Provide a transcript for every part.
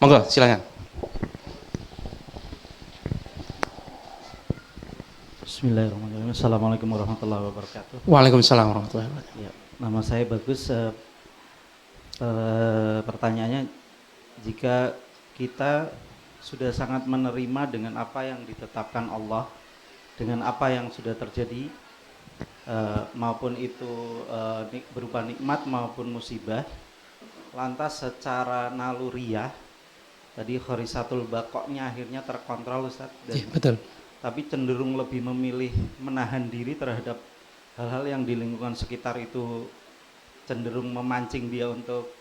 Monggo, silakan. Bismillahirrahmanirrahim. Assalamualaikum warahmatullahi wabarakatuh. Waalaikumsalam warahmatullahi wabarakatuh. Ya, nama saya Bagus. Pertanyaannya, jika kita sudah sangat menerima dengan apa yang ditetapkan Allah, dengan apa yang sudah terjadi, maupun itu berupa nikmat maupun musibah, lantas secara naluriah, tadi khorisatul baqoknya akhirnya terkontrol, Ustaz, dan Ya, betul. tapi cenderung lebih memilih menahan diri terhadap hal-hal yang di lingkungan sekitar itu cenderung memancing dia untuk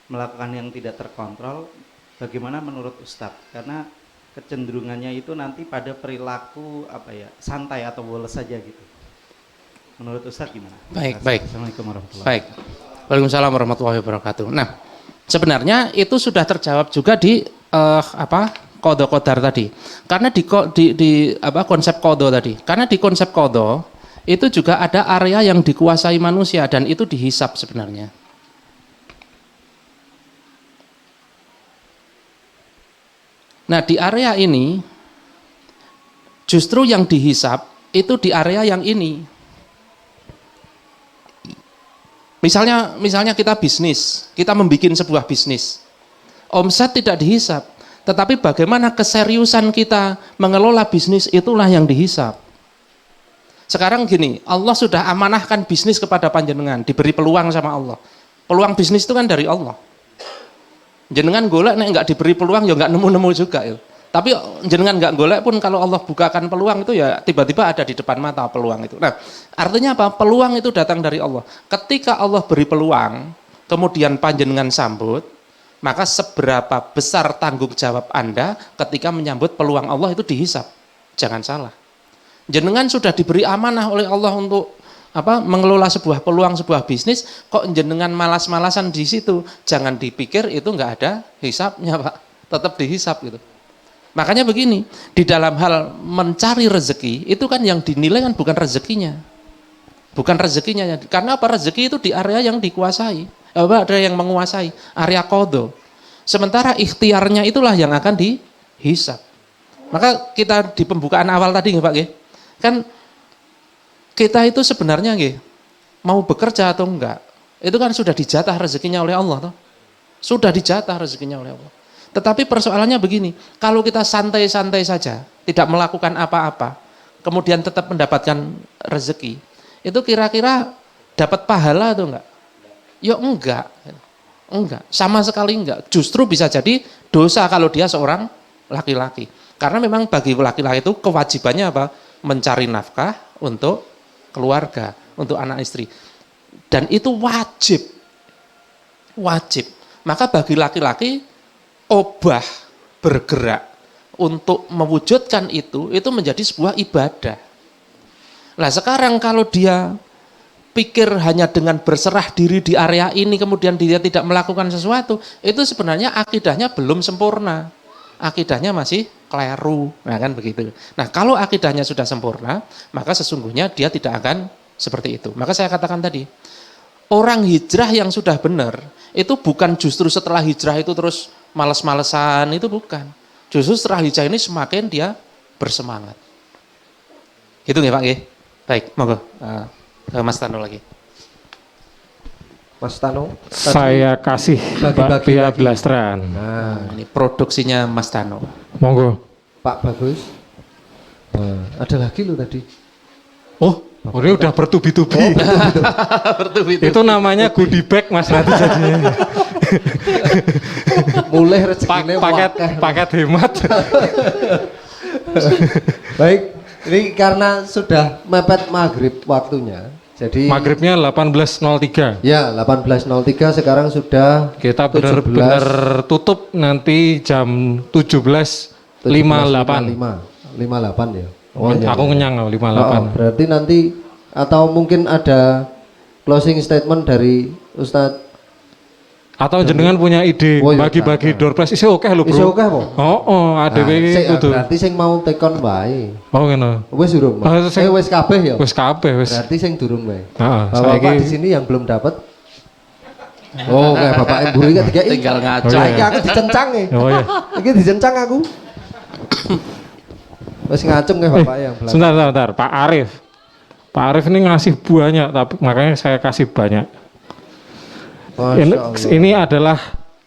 melakukan yang tidak terkontrol. Bagaimana menurut Ustadz? Karena kecenderungannya itu nanti pada perilaku santai atau woles saja gitu. Menurut Ustadz gimana? Baik. Assalamualaikum warahmatullahi Baik. Waalaikumsalam warahmatullahi wabarakatuh. Nah, sebenarnya itu sudah terjawab juga di qadha qadar tadi. Karena di konsep qadha tadi. Karena di konsep qadha itu juga ada area yang dikuasai manusia dan itu dihisab sebenarnya. Nah, di area ini justru yang dihisab itu di area yang ini. Misalnya kita bisnis, kita membuat sebuah bisnis. Omset tidak dihisab, tetapi bagaimana keseriusan kita mengelola bisnis itulah yang dihisab. Sekarang gini, Allah sudah amanahkan bisnis kepada panjenengan, diberi peluang sama Allah. Peluang bisnis itu kan dari Allah. Jenengan golek nek enggak diberi peluang ya enggak nemu-nemu juga ya. Tapi jenengan enggak golek pun kalau Allah bukakan peluang itu ya tiba-tiba ada di depan mata peluang itu. Nah, artinya apa? Peluang itu datang dari Allah. Ketika Allah beri peluang, kemudian panjenengan sambut, maka seberapa besar tanggung jawab Anda ketika menyambut peluang Allah itu dihisab. Jangan salah. Jenengan sudah diberi amanah oleh Allah untuk mengelola sebuah peluang, sebuah bisnis, kok jenengan malas-malasan di situ, jangan dipikir itu nggak ada hisabnya, Pak. Tetap dihisab gitu. Makanya begini, di dalam hal mencari rezeki itu kan yang dinilai kan bukan rezekinya. Bukan rezekinya, karena apa? Rezeki itu di area yang dikuasai, ada yang menguasai, area qadha. Sementara ikhtiarnya itulah yang akan dihisab. Maka kita di pembukaan awal tadi Pak nggih, kan kita itu sebenarnya mau bekerja atau enggak, itu kan sudah dijatah rezekinya oleh Allah toh. Sudah dijatah rezekinya oleh Allah. Tetapi persoalannya begini, kalau kita santai-santai saja, tidak melakukan apa-apa, kemudian tetap mendapatkan rezeki, itu kira-kira dapat pahala atau enggak? Ya enggak. Enggak, sama sekali enggak. Justru bisa jadi dosa kalau dia seorang laki-laki. Karena memang bagi laki-laki itu kewajibannya apa? Mencari nafkah untuk keluarga, untuk anak istri. Dan itu wajib. Wajib. Maka bagi laki-laki obah bergerak untuk mewujudkan itu menjadi sebuah ibadah. Nah sekarang kalau dia pikir hanya dengan berserah diri di area ini kemudian dia tidak melakukan sesuatu, itu sebenarnya akidahnya belum sempurna. Akidahnya masih keliru, nah kan begitu. Nah kalau akidahnya sudah sempurna, maka sesungguhnya dia tidak akan seperti itu. Maka saya katakan tadi, orang hijrah yang sudah benar, itu bukan justru setelah hijrah itu terus males-malesan, itu bukan. Justru setelah hijrah ini semakin dia bersemangat. Gitu nggih Pak nggih? Baik, monggo ke Mas Tano lagi. Mas Tano, saya kasih Pak Pia Blastran. Nah, ini produksinya Mas Tano. Monggo. Pak Bagus. Nah, ada lagi lu tadi. Oh, ini udah bertubi-tubi. Itu namanya goodie bag Mas nanti jadinya. Mulai rezekinya paket hemat. Baik, ini karena sudah mepet maghrib waktunya. Jadi Maghribnya 18.03. Ya, 18.03 sekarang sudah kita benar-benar tutup nanti jam 17.58. 58 ya. Oh, Aku kenyang 58. Berarti nanti atau mungkin ada closing statement dari Ustadz. Atau jenengan punya ide bagi-bagi door prize isi oke lho Bro. Isi oke po? Ada kudu. Berarti sing mau tekon wae. Oh ngono. Wis durung. Wis kabeh ya. Wis kabeh wis. Berarti sing durung wae. Heeh, Bapak di sini yang belum dapat Oh, kayak bapak yang buri ketiga ini. Tinggal ngaco. Oh, iya. Iki aku dicencang nih. Oh ya. Iki dicencang aku. Wes ngacung kayak bapak yang belakang. Sebentar. Pak Arif. Pak Arif ini ngasih banyak, tapi makanya saya kasih banyak. Masya Allah. Ini adalah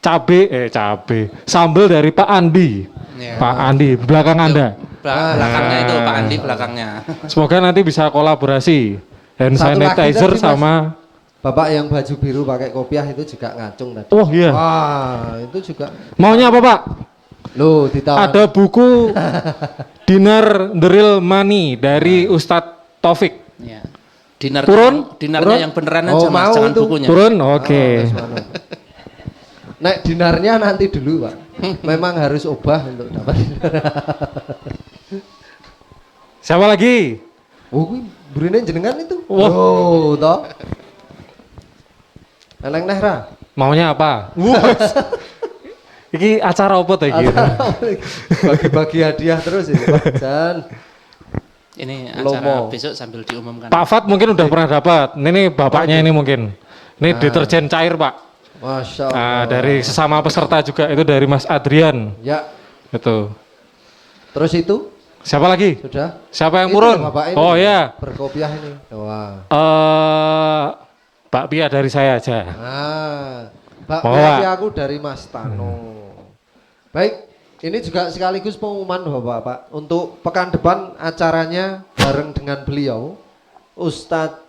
cabe, sambal dari Pak Andi. Iya. Pak Andi, belakang Anda. Belakangnya itu Pak Andi belakangnya. Semoga nanti bisa kolaborasi. Hand Satu lagi sanitizer tadi, Mas. sama. Bapak yang baju biru pakai kopiah itu juga ngacung tadi. Oh iya. Wah, itu juga. Maunya apa Pak? Loh, ditawar. Ada buku Dinar the Real Money dari Ustadz Taufik. Ya. Dinernya, Turun? dinernya yang beneran aja Oh, Mas, mau jangan itu. bukunya. Turun? Oke. Wes, mano. Nek dinarnya nanti dulu, Pak. Memang harus obah untuk dapat dinar. Siapa lagi? Oh, kuwi burine jenengan itu. Wah. Oh, toh. Eleng Nehra. Maunya apa? Iki acara apa tuh iki? Bagi-bagi hadiah terus ini, Pak Jan. Ini acara Lomo. besok sambil diumumkan. Pak Fat mungkin udah pernah dapat. Ini bapaknya ini mungkin. Ini deterjen cair Pak. Masya Allah. Dari sesama peserta juga itu dari Mas Adrian. Ya, Itu. terus itu Siapa lagi? sudah. Siapa yang Itu turun? loh, Bapak ini. Oh ya. Berkopiah ini. Wah. Pak Pia dari saya aja. Mbak Oh, Piati Pak. aku dari Mas Tano. Baik, ini juga sekaligus pengumuman Bapak. Untuk pekan depan acaranya bareng dengan beliau, Ustadz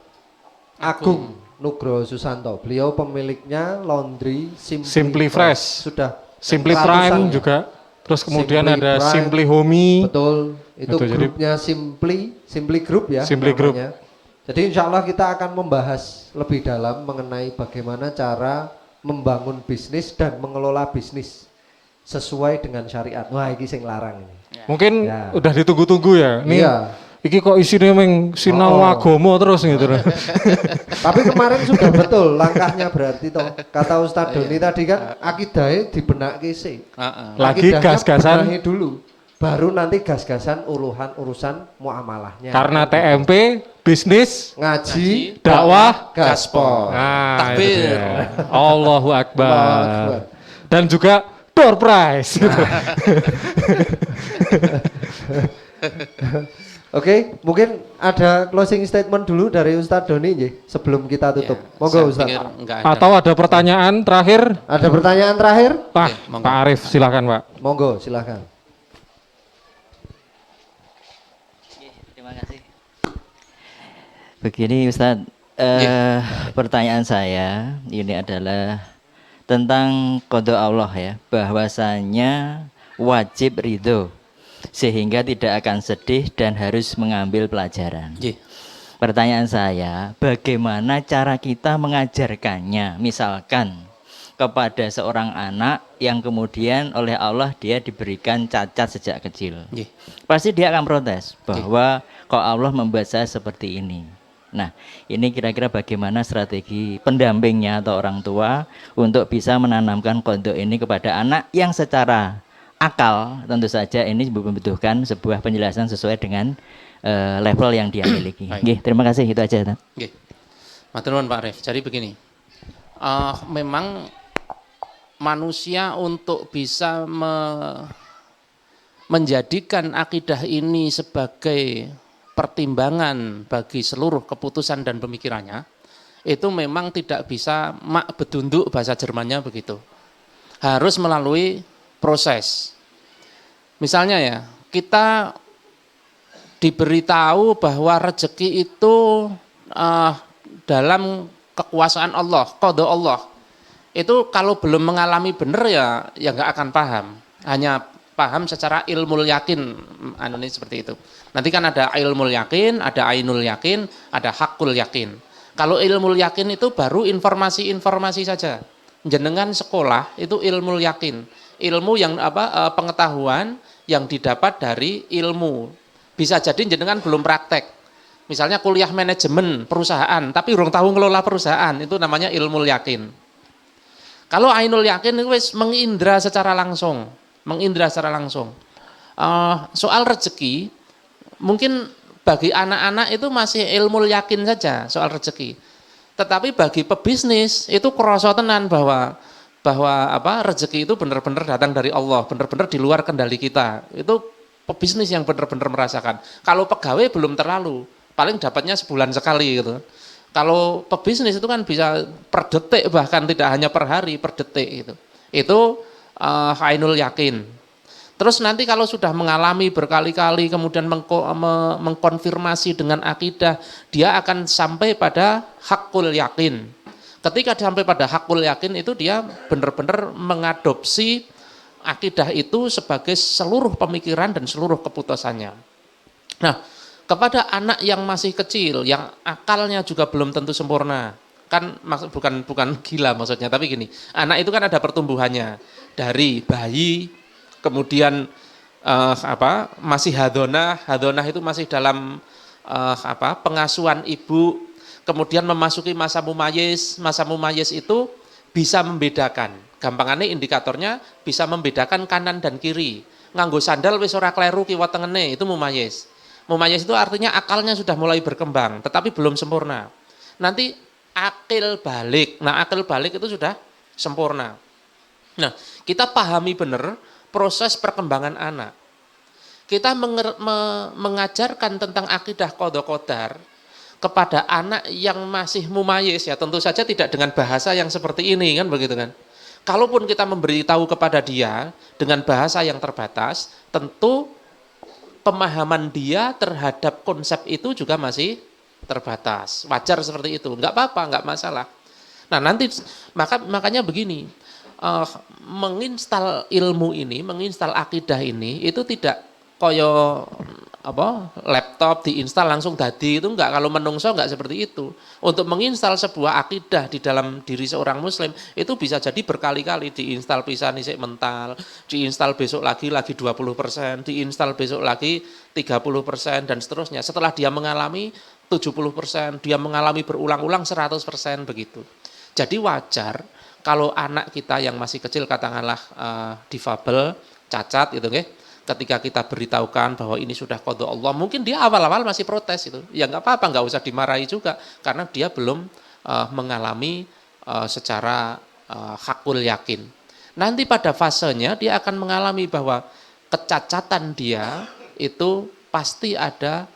Agung Nugroho Susanto. Beliau pemiliknya Laundry Simply Fresh. Sudah Simply ratusan Prime ya. juga. Terus kemudian Simply ada Prime. Simply Homey. Betul, itu Betul, jadi- grupnya Simply Group ya. Simply Group. namanya. Jadi insya Allah kita akan membahas lebih dalam mengenai bagaimana cara membangun bisnis dan mengelola bisnis sesuai dengan syariat. Wah, ini sing larang ini. Mungkin Ya. udah ditunggu-tunggu ya. Ini Iya. iki kok isinya meng sinau Oh. agama terus gitu. Tapi kemarin sudah betul langkahnya berarti toh. Kata Ustadz Doni tadi kan akidahnya dibenaki sih. Lagi Akidahnya gas-gasan. benahi dulu. Baru nanti gas-gasan urusan muamalahnya. Karena TMP bisnis ngaji, dakwah gaspol. Nah, Takbir. itu dia. Allahu Allahu Akbar. Akbar. Dan juga door prize. Gitu. Oke, mungkin ada closing statement dulu dari Ustadz Doni nggih, sebelum kita tutup. Monggo Ustadz. Atau ada pertanyaan terakhir? Ada pertanyaan terakhir? Pak, Oke, monggo. Pak Arif silakan Pak. Monggo, silakan. Terima kasih. Begini Ustadz, pertanyaan saya ini adalah tentang qada Allah ya, bahwasanya wajib ridho sehingga tidak akan sedih dan harus mengambil pelajaran. Pertanyaan saya, bagaimana cara kita mengajarkannya? Misalkan kepada seorang anak yang kemudian oleh Allah dia diberikan cacat sejak kecil. Pasti dia akan protes bahwa kok Allah membuat saya seperti ini. Nah, ini kira-kira bagaimana strategi pendampingnya atau orang tua untuk bisa menanamkan qada ini kepada anak yang secara akal tentu saja ini membutuhkan sebuah penjelasan sesuai dengan level yang dia miliki. Nggih, terima kasih itu aja. Nggih. Matur nuwun Pak Arif. Jadi begini. Memang manusia untuk bisa menjadikan akidah ini sebagai pertimbangan bagi seluruh keputusan dan pemikirannya, itu memang tidak bisa mak bedunduk bahasa Jermannya begitu. Harus melalui proses. Misalnya ya, kita diberitahu bahwa rezeki itu dalam kekuasaan Allah, qada Allah. Itu kalau belum mengalami benar ya nggak akan paham. Hanya paham secara ilmu yakin, ini seperti itu. Nanti kan ada ilmu yakin, ada ainul yakin, ada hakul yakin. Kalau ilmu yakin itu baru informasi-informasi saja. Jenengan sekolah itu ilmu yakin, ilmu yang pengetahuan yang didapat dari ilmu. Bisa jadi jenengan belum praktek. Misalnya kuliah manajemen perusahaan, tapi belum tahu ngelola perusahaan, itu namanya ilmu yakin. Kalau ainul yakin itu wis mengindra secara langsung, soal rezeki, mungkin bagi anak-anak itu masih ilmu yakin saja soal rezeki. Tetapi bagi pebisnis itu kerasa tenan bahwa rezeki itu benar-benar datang dari Allah, benar-benar di luar kendali kita. Itu pebisnis yang benar-benar merasakan. Kalau pegawai belum terlalu, paling dapatnya sebulan sekali gitu. Kalau pebisnis itu kan bisa per detik, bahkan tidak hanya per hari, per detik gitu. Itu ainul yakin. Terus nanti kalau sudah mengalami berkali-kali kemudian mengkonfirmasi dengan akidah, dia akan sampai pada hakul yakin. Ketika sampai pada hakul yakin itu dia benar-benar mengadopsi akidah itu sebagai seluruh pemikiran dan seluruh keputusannya. Nah, kepada anak yang masih kecil, yang akalnya juga belum tentu sempurna, kan bukan gila maksudnya, tapi gini, anak itu kan ada pertumbuhannya dari bayi, kemudian masih hadonah itu masih dalam pengasuhan ibu, kemudian memasuki masa mumayyiz itu bisa membedakan, gampangannya indikatornya bisa membedakan kanan dan kiri, nganggo sandal wis ora kleru kiwa tengene, itu mumayyiz. Mumayyiz itu artinya akalnya sudah mulai berkembang, tetapi belum sempurna. Nanti akil balik, nah akil balik itu sudah sempurna. Nah, kita pahami benar proses perkembangan anak. Kita mengajarkan tentang akidah qadha qadar kepada anak yang masih mumayyiz, ya tentu saja tidak dengan bahasa yang seperti ini kan begitu kan. Kalaupun kita memberitahu kepada dia dengan bahasa yang terbatas, tentu pemahaman dia terhadap konsep itu juga masih terbatas. Wajar seperti itu, enggak apa-apa, enggak masalah. Nah, nanti makanya begini, menginstal ilmu ini, menginstal akidah ini itu tidak koyo laptop diinstal langsung dadi, itu enggak. Kalau menungso enggak seperti itu. Untuk menginstal sebuah akidah di dalam diri seorang muslim itu bisa jadi berkali-kali, diinstal pisan isik mental, diinstal besok lagi 20%, diinstal besok lagi 30% dan seterusnya. Setelah dia mengalami 70%, dia mengalami berulang-ulang 100% begitu. Jadi wajar kalau anak kita yang masih kecil, katakanlah difabel, cacat gitu nggih, ketika kita beritahukan bahwa ini sudah qada Allah, mungkin dia awal-awal masih protes itu. Ya enggak apa-apa, enggak usah dimarahi juga karena dia belum mengalami secara hakul yakin. Nanti pada fasenya dia akan mengalami bahwa kecacatan dia itu pasti ada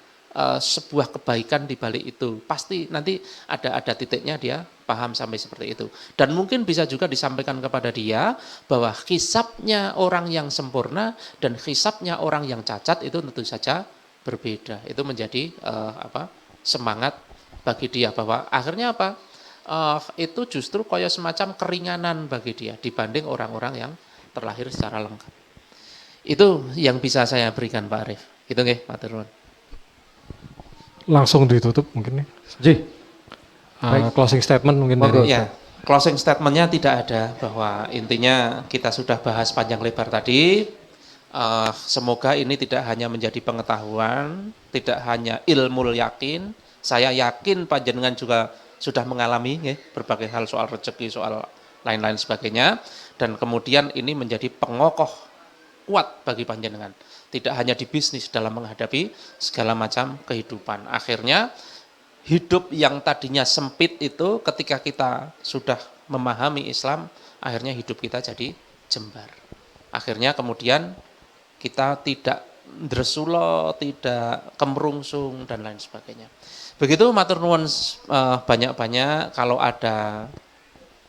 sebuah kebaikan di balik itu. Pasti nanti ada titiknya dia paham sampai seperti itu. Dan mungkin bisa juga disampaikan kepada dia bahwa hisabnya orang yang sempurna dan hisabnya orang yang cacat itu tentu saja berbeda. Itu menjadi semangat bagi dia bahwa akhirnya itu justru kayak semacam keringanan bagi dia dibanding orang-orang yang terlahir secara lengkap. Itu yang bisa saya berikan Pak Arif. Gitu nggih, matur nuwun. Langsung ditutup mungkin nih. Ji. Closing statement mungkin Monggo. dari. Ya, closing statementnya tidak ada, bahwa intinya kita sudah bahas panjang lebar tadi. Semoga ini tidak hanya menjadi pengetahuan, tidak hanya ilmu yakin. Saya yakin panjenengan juga sudah mengalami berbagai hal soal rezeki, soal lain-lain sebagainya. Dan kemudian ini menjadi pengokoh kuat bagi panjenengan. Tidak hanya di bisnis, dalam menghadapi segala macam kehidupan. Akhirnya hidup yang tadinya sempit itu ketika kita sudah memahami Islam, akhirnya hidup kita jadi jembar. Akhirnya kemudian kita tidak dresulo, tidak kemerungsung dan lain sebagainya. Begitu matur nuwun banyak-banyak. Kalau ada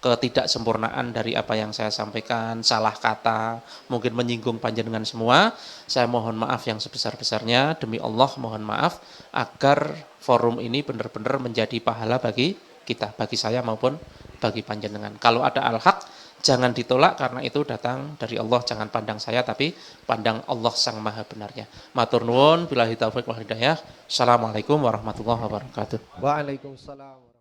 ketidaksempurnaan dari apa yang saya sampaikan, salah kata, mungkin menyinggung panjenengan semua, saya mohon maaf yang sebesar-besarnya. Demi Allah mohon maaf agar forum ini benar-benar menjadi pahala bagi kita, bagi saya maupun bagi panjenengan. Kalau ada al-haq, jangan ditolak karena itu datang dari Allah, jangan pandang saya tapi pandang Allah sang maha benarnya. Matur nuwun, billahi taufiq wal hidayah. Assalamualaikum warahmatullahi wabarakatuh. Waalaikumsalam.